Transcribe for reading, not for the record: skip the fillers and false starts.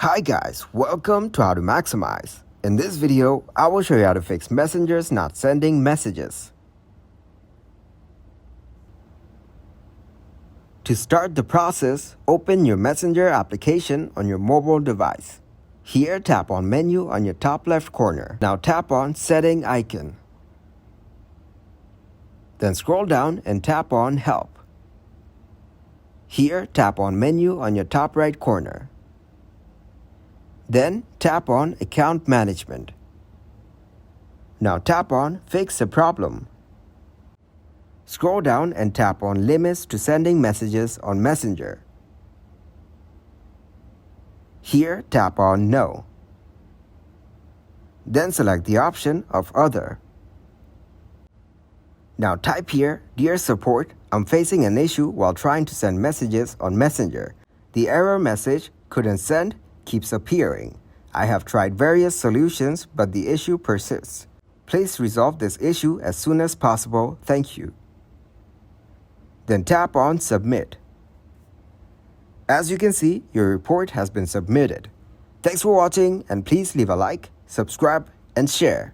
Hi guys, welcome to How to Maximize. In this video, I will show you how to fix messengers not sending messages. To start the process, open your Messenger application on your mobile device. Here, tap on Menu on your top left corner. Now tap on Setting icon. Then scroll down and tap on Help. Here, tap on Menu on your top right corner. Then tap on Account Management. Now tap on Fix a Problem. Scroll down and tap on Limits to sending messages on Messenger. Here, tap on No. Then select the option of Other. Now type here, Dear Support, I'm facing an issue while trying to send messages on Messenger. The error message, couldn't send, keeps appearing. I have tried various solutions, but the issue persists. Please resolve this issue as soon as possible. Thank you. Then tap on Submit. As you can see, your report has been submitted. Thanks for watching, and please leave a like, subscribe, and share.